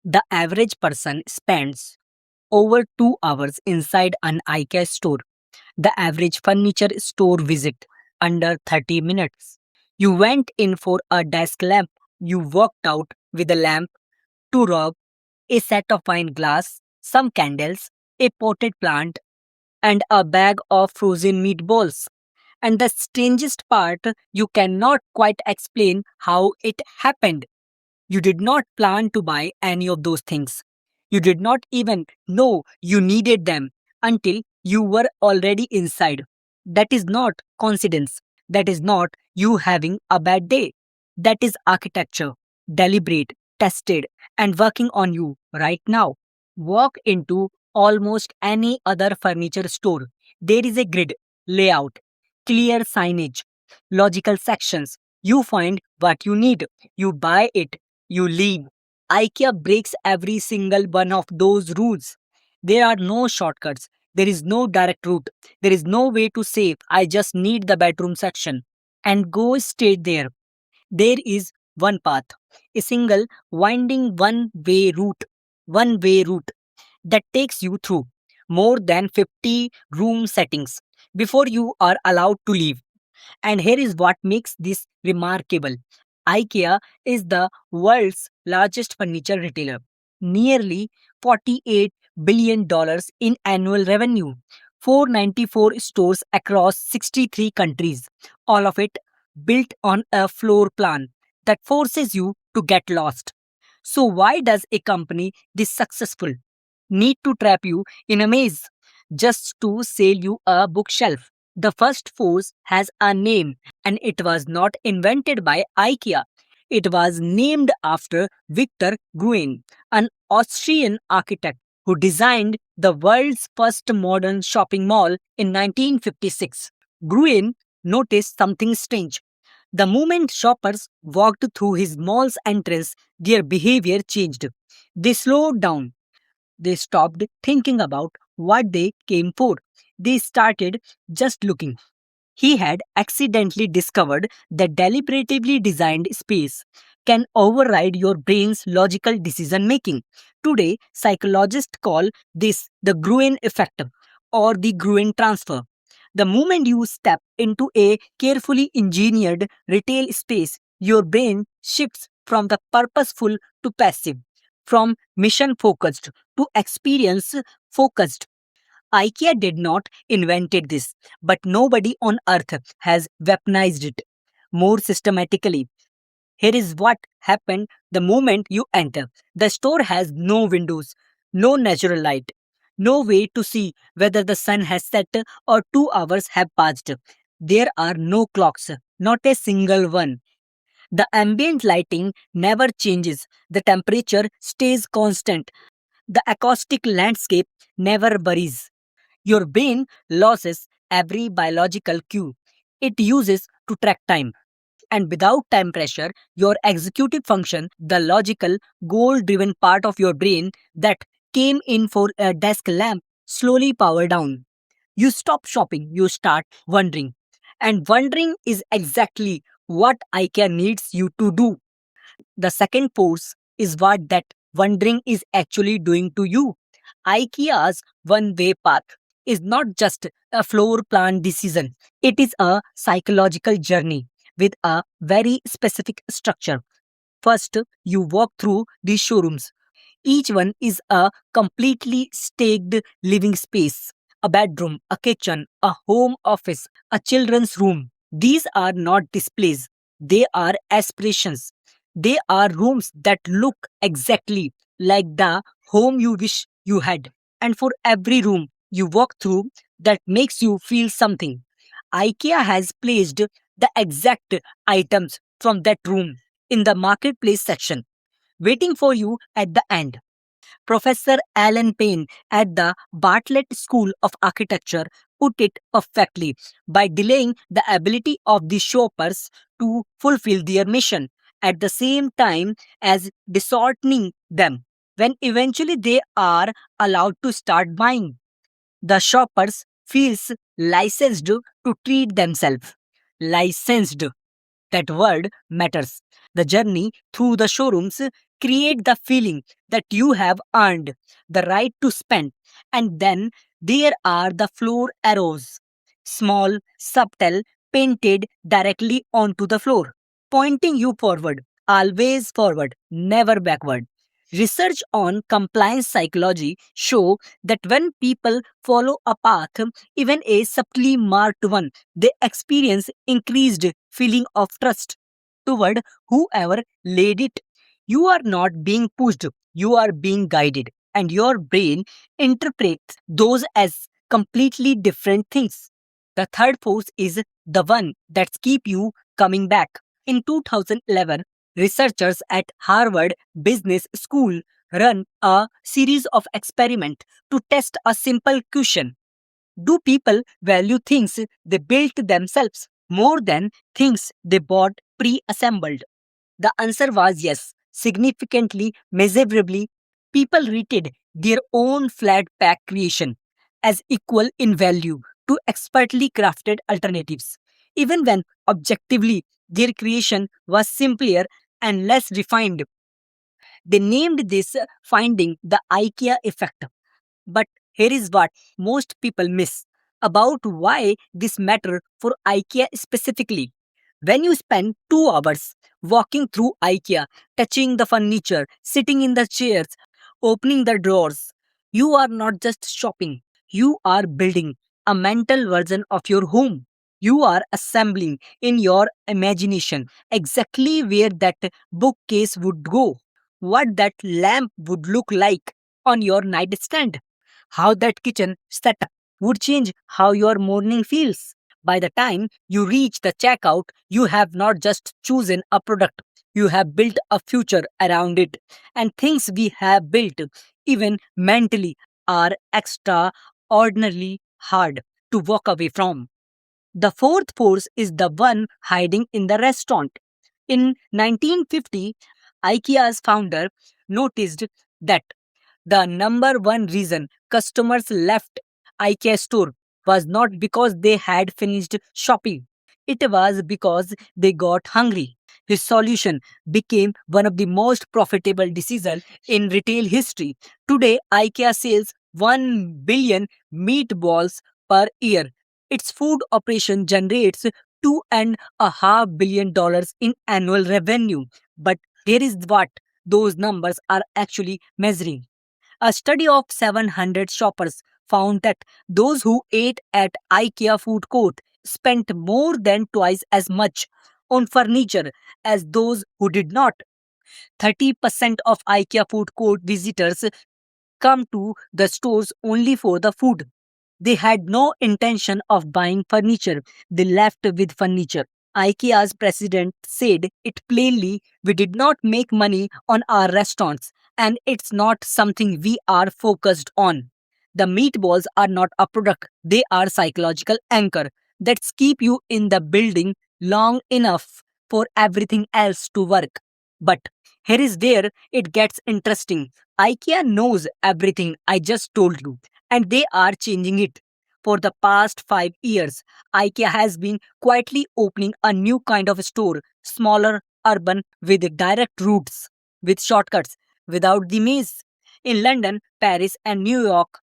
The average person spends over 2 hours inside an IKEA store. The average furniture store visit under 30 minutes. You went in for a desk lamp. You walked out with a lamp, two rugs, a set of wine glass, some candles, a potted plant, and a bag of frozen meatballs. And the strangest part, you cannot quite explain how it happened. You did not plan to buy any of those things. You did not even know you needed them until you were already inside. That is not coincidence. That is not you having a bad day. That is architecture, deliberate, tested, and working on you right now. Walk into almost any other furniture store. There is a grid, layout, clear signage, logical sections. You find what you need, you buy it, you leave. IKEA breaks every single one of those rules. There are no shortcuts. There is no direct route. There is no way to say, I just need the bedroom section and go straight there. There is one path, a single winding one way route that takes you through more than 50 room settings before you are allowed to leave. And here is what makes this remarkable. IKEA is the world's largest furniture retailer, nearly $48 billion in annual revenue, 494 stores across 63 countries, all of it built on a floor plan that forces you to get lost. So, why does a company this successful need to trap you in a maze just to sell you a bookshelf? The first force has a name, and it was not invented by IKEA. It was named after Victor Gruen, an Austrian architect who designed the world's first modern shopping mall in 1956. Gruen noticed something strange. The moment shoppers walked through his mall's entrance, their behavior changed. They slowed down. They stopped thinking about what they came for. They started just looking. He had accidentally discovered that deliberatively designed space can override your brain's logical decision making. Today, psychologists call this the Gruen effect or the Gruen transfer. The moment you step into a carefully engineered retail space, your brain shifts from the purposeful to passive, from mission focused to experience focused. IKEA did not invented this, but nobody on earth has weaponized it more systematically. Here is what happened the moment you enter. The store has no windows, no natural light, no way to see whether the sun has set or 2 hours have passed. There are no clocks, not a single one. The ambient lighting never changes. The temperature stays constant. The acoustic landscape never varies. Your brain loses every biological cue it uses to track time. And without time pressure, your executive function, the logical, goal driven part of your brain that came in for a desk lamp, slowly power down. You stop shopping, you start wondering. And wondering is exactly what IKEA needs you to do. The second force is what that wondering is actually doing to you. IKEA's one way path is not just a floor plan decision, it is a psychological journey with a very specific structure. First, you walk through these showrooms. Each one is a completely staked living space, a bedroom, a kitchen, a home office, a children's room. These are not displays, they are aspirations. They are rooms that look exactly like the home you wish you had. And for every room you walk through that makes you feel something, IKEA has placed the exact items from that room in the marketplace section, waiting for you at the end. Professor Alan Payne at the Bartlett School of Architecture put it perfectly by delaying the ability of the shoppers to fulfill their mission at the same time as disheartening them when eventually they are allowed to start buying. The shoppers feels licensed to treat themselves. Licensed, that word matters. The journey through the showrooms create the feeling that you have earned the right to spend. And then there are the floor arrows, small, subtle, painted directly onto the floor, pointing you forward, always forward, never backward. Research on compliance psychology show that when people follow a path, even a subtly marked one, they experience increased feeling of trust toward whoever laid it. You are not being pushed, you are being guided, and your brain interprets those as completely different things. The third force is the one that keep you coming back. In 2011, researchers at Harvard Business School run a series of experiments to test a simple question. Do people value things they built themselves more than things they bought pre-assembled? The answer was yes, significantly, measurably. People rated their own flat pack creation as equal in value to expertly crafted alternatives, even when objectively their creation was simpler and less refined. They named this finding the IKEA effect. But here is what most people miss about why this matter for IKEA specifically. When you spend 2 hours walking through IKEA, touching the furniture, sitting in the chairs, opening the drawers, you are not just shopping, you are building a mental version of your home. You are assembling in your imagination exactly where that bookcase would go, what that lamp would look like on your nightstand, how that kitchen setup would change how your morning feels. By the time you reach the checkout, you have not just chosen a product, you have built a future around it. And things we have built, even mentally, are extraordinarily hard to walk away from. The fourth force is the one hiding in the restaurant. In 1950, IKEA's founder noticed that the number one reason customers left IKEA store was not because they had finished shopping. It was because they got hungry. His solution became one of the most profitable decisions in retail history. Today, IKEA sells 1 billion meatballs per year. Its food operation generates $2.5 billion in annual revenue. But here is what those numbers are actually measuring. A study of 700 shoppers found that those who ate at IKEA food court spent more than twice as much on furniture as those who did not. 30% of IKEA food court visitors come to the stores only for the food. They had no intention of buying furniture. They left with furniture. IKEA's president said it plainly: we did not make money on our restaurants, and it's not something we are focused on. The meatballs are not a product, they are psychological anchor that keep you in the building long enough for everything else to work. But here is where it gets interesting. IKEA knows everything I just told you, and they are changing it. For the past 5 years, IKEA has been quietly opening a new kind of store, smaller, urban, with direct routes, with shortcuts, without the maze. In London, Paris, and New York,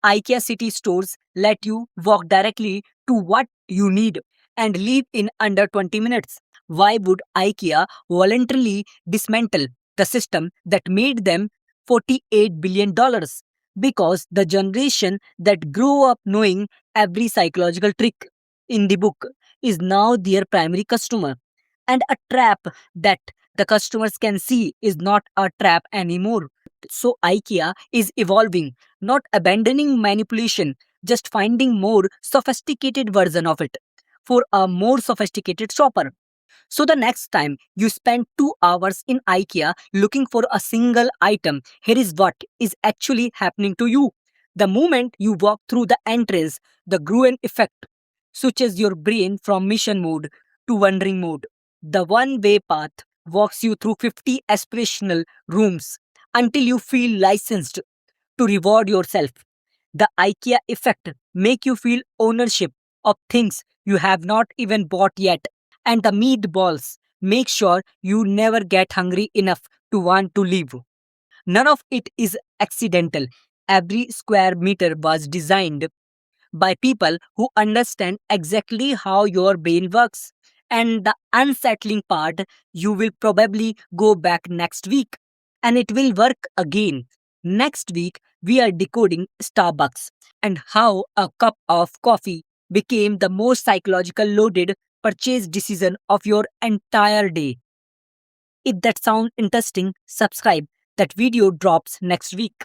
IKEA city stores let you walk directly to what you need and leave in under 20 minutes. Why would IKEA voluntarily dismantle the system that made them $48 billion? Because the generation that grew up knowing every psychological trick in the book is now their primary customer. And a trap that the customers can see is not a trap anymore. So IKEA is evolving, not abandoning manipulation, just finding more sophisticated version of it for a more sophisticated shopper. So the next time you spend 2 hours in IKEA looking for a single item, here is what is actually happening to you. The moment you walk through the entrance, the Gruen effect switches your brain from mission mode to wandering mode. The one-way path walks you through 50 aspirational rooms until you feel licensed to reward yourself. The IKEA effect make you feel ownership of things you have not even bought yet. And the meatballs make sure you never get hungry enough to want to live. None of it is accidental. Every square meter was designed by people who understand exactly how your brain works. And the unsettling part, you will probably go back next week and it will work again. Next week, we are decoding Starbucks and how a cup of coffee became the most psychological loaded purchase decision of your entire day. If that sounds interesting, subscribe. That video drops next week.